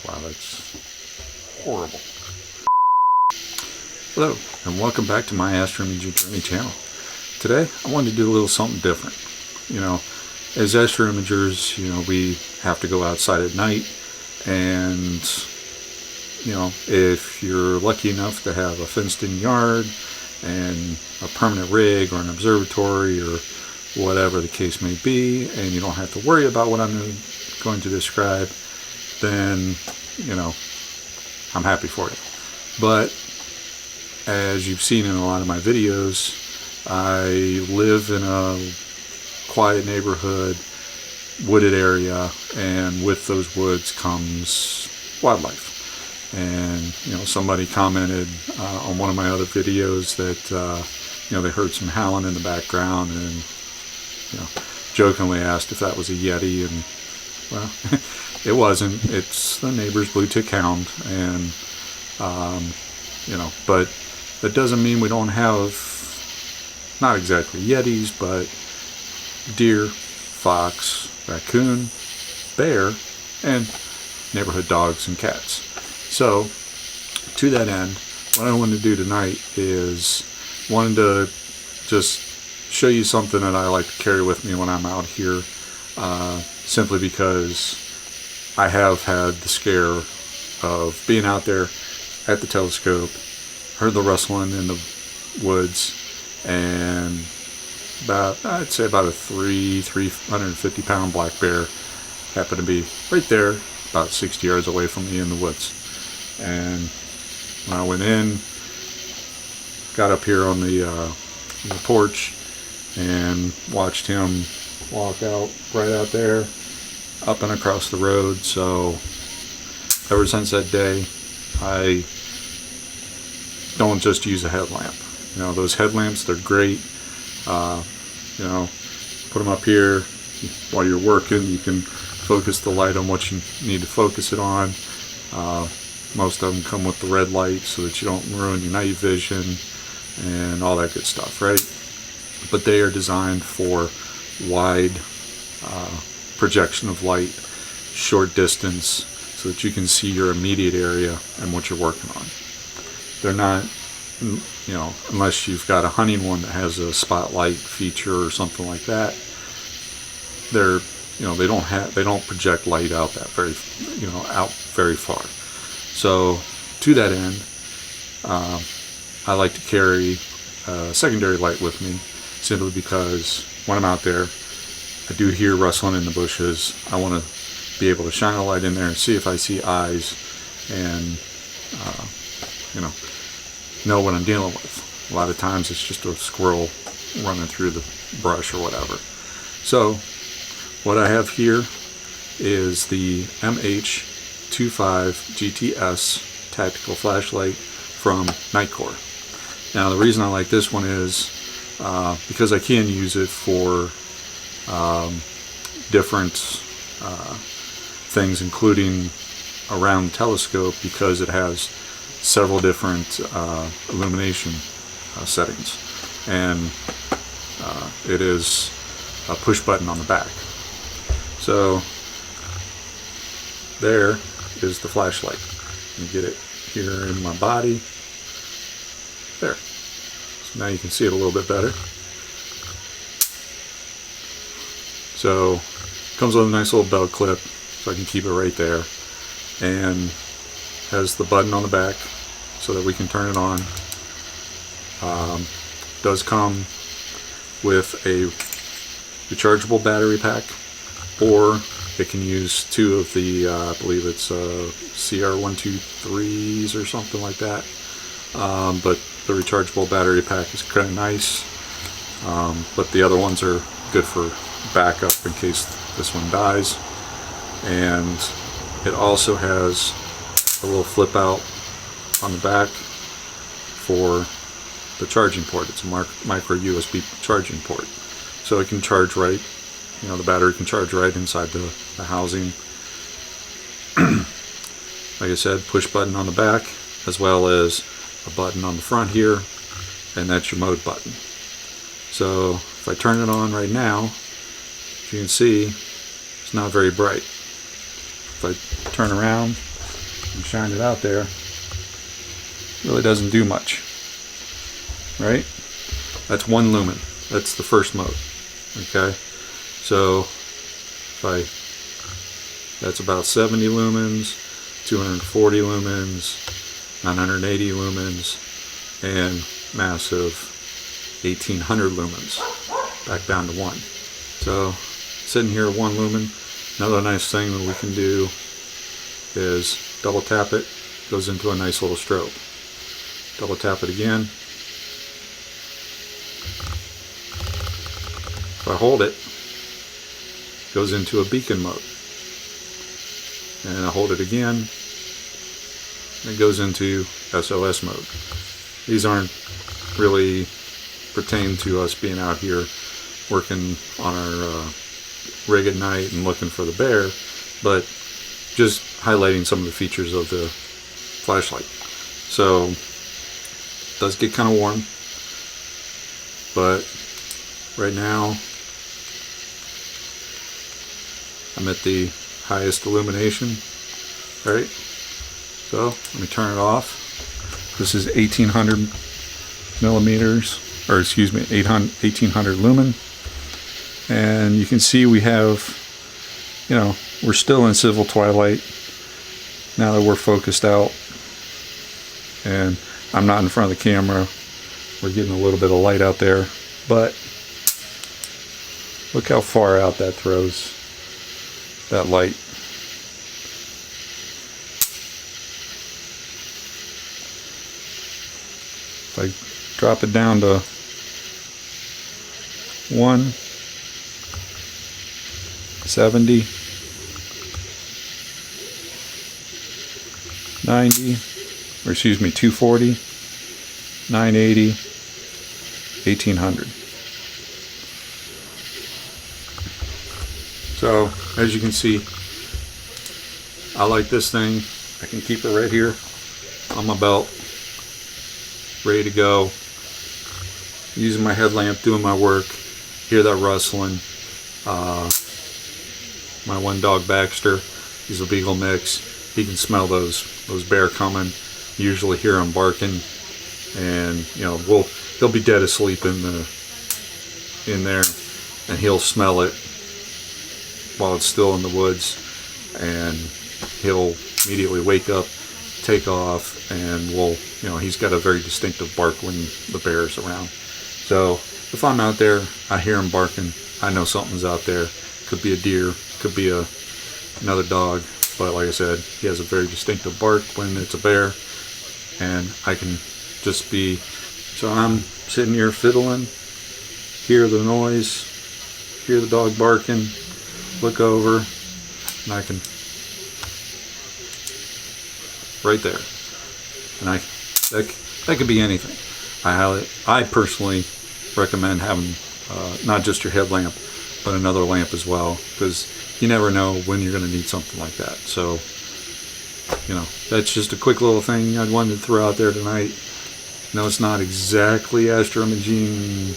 wow, that's horrible. Hello, and welcome back to my Astro Imaging Journey channel. Today, I wanted to do a little something different. You know, as Astro Imagers, you know, we have to go outside at night, and, you know, if you're lucky enough to have a fenced-in yard and a permanent rig or an observatory or whatever the case may be, and you don't have to worry about what I'm going to describe, then, you know, I'm happy for you. But as you've seen in a lot of my videos, I live in a quiet neighborhood, wooded area, and with those woods comes wildlife. And, you know, somebody commented on one of my other videos that, you know, they heard some howling in the background, and, you know, jokingly asked if that was a Yeti, and, well, it wasn't. It's the neighbor's blue-tick hound, and, you know, but that doesn't mean we don't have, not exactly Yetis, but deer, fox, raccoon, bear, and neighborhood dogs and cats. So, to that end, what I wanted to do tonight is wanted to just show you something that I like to carry with me when I'm out here, simply because I have had the scare of being out there at the telescope, heard the rustling in the woods, and I'd say about a 350 pound black bear happened to be right there about 60 yards away from me in the woods. And when I went in, got up here on the porch and watched him walk out right out there, up and across the road. So ever since that day, I don't just use a headlamp. You know, those headlamps, they're great. You know, put them up here while you're working. You can focus the light on what you need to focus it on. Most of them come with the red light so that you don't ruin your night vision and all that good stuff, right? But they are designed for wide projection of light, short distance, so that you can see your immediate area and what you're working on. They're not, you know, unless you've got a hunting one that has a spotlight feature or something like that, they're, you know, they don't project light out that very, you know, out very far. So to that end, I like to carry secondary light with me, simply because when I'm out there, I do hear rustling in the bushes. I want to be able to shine a light in there and see if I see eyes, and you know what I'm dealing with. A lot of times it's just a squirrel running through the brush or whatever. So what I have here is the MH25GTS tactical flashlight from NiteCore. Now the reason I like this one is because I can use it for different things, including around the telescope, because it has several different illumination settings, and it is a push button on the back. So there is the flashlight. You get it here in my body. There. So now you can see it a little bit better. So it comes with a nice little belt clip, so I can keep it right there, and has the button on the back so that we can turn it on. Does come with a rechargeable battery pack, or it can use two of the, I believe it's CR123s or something like that. But the rechargeable battery pack is kind of nice. But the other ones are good for backup in case this one dies. And it also has a little flip out on the back for the charging port. It's a micro USB charging port, so it can charge right, you know, the battery can charge right inside the housing. Like I said, push button on the back, as well as a button on the front here, and that's your mode button. So if I turn it on right now, you can see it's not very bright. If I turn around, and shine it out there, really doesn't do much, right? That's 1 lumen. That's the first mode. Okay, so that's about 70 lumens, 240 lumens, 980 lumens, and massive 1800 lumens, back down to 1. So sitting here at 1 lumen. Another nice thing that we can do is double tap it, goes into a nice little strobe. Double tap it again. If I hold it, it goes into a beacon mode. And I hold it again, and it goes into SOS mode. These aren't really pertain to us being out here working on our rig at night and looking for the bear, but just highlighting some of the features of the flashlight. So it does get kind of warm, but right now I'm at the highest illumination. Alright, so let me turn it off. This is 1800 millimeters, or excuse me, 1800 lumen. And you can see we have, you know, we're still in civil twilight now that we're focused out. And I'm not in front of the camera. We're getting a little bit of light out there. But look how far out that throws that light. If I drop it down to 170, 90, or excuse me, 240, 980, 1800. So as you can see, I like this thing. I can keep it right here on my belt, ready to go, using my headlamp, doing my work. Hear that rustling. My one dog Baxter, he's a beagle mix. He can smell those bear coming. Usually hear him barking, and you know he'll be dead asleep in there, and he'll smell it while it's still in the woods, and he'll immediately wake up, take off, and he's got a very distinctive bark when the bear's around. So if I'm out there, I hear him barking, I know something's out there. Could be a deer, could be another dog, but like I said, he has a very distinctive bark when it's a bear, and I can just be, so I'm sitting here fiddling, hear the noise, hear the dog barking, look over, and I can, right there, and that could be anything. I personally recommend having not just your headlamp, but another lamp as well, because you never know when you're going to need something like that. So, that's just a quick little thing I wanted to throw out there tonight. No, it's not exactly astroimaging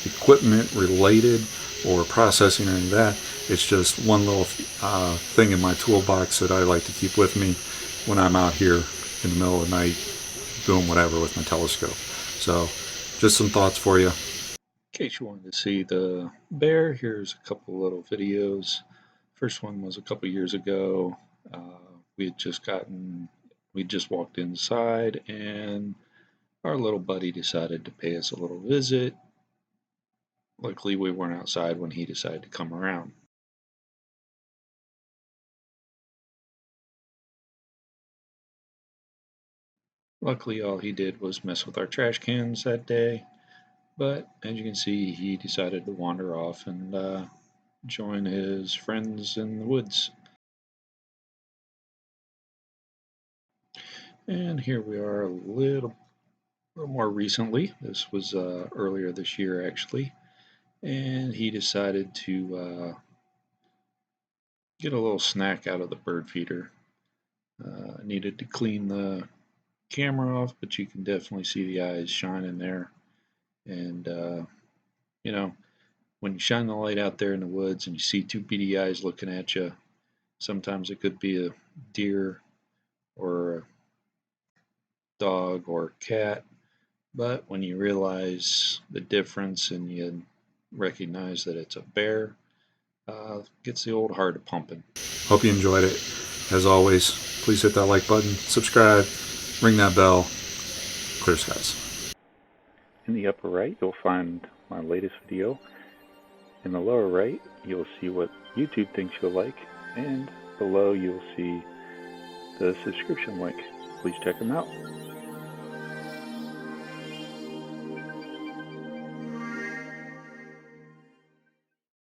equipment related or processing or anything like that. It's just one little thing in my toolbox that I like to keep with me when I'm out here in the middle of the night doing whatever with my telescope. So, just some thoughts for you. In case you wanted to see the bear, here's a couple little videos. First one was a couple years ago. We just walked inside, and our little buddy decided to pay us a little visit. Luckily, we weren't outside when he decided to come around. Luckily, all he did was mess with our trash cans that day, but as you can see, he decided to wander off and join his friends in the woods. And here we are a little more recently. This was earlier this year, actually, and he decided to get a little snack out of the bird feeder. Needed to clean the camera off, but you can definitely see the eyes shining there. And when you shine the light out there in the woods and you see two beady eyes looking at you, sometimes it could be a deer or a dog or cat. But when you realize the difference and you recognize that it's a bear, gets the old heart pumping. Hope you enjoyed it. As always, please hit that like button, subscribe, ring that bell. Clear skies. In the upper right, you'll find my latest video. In the lower right, you'll see what YouTube thinks you'll like, and below you'll see the subscription link. Please check them out.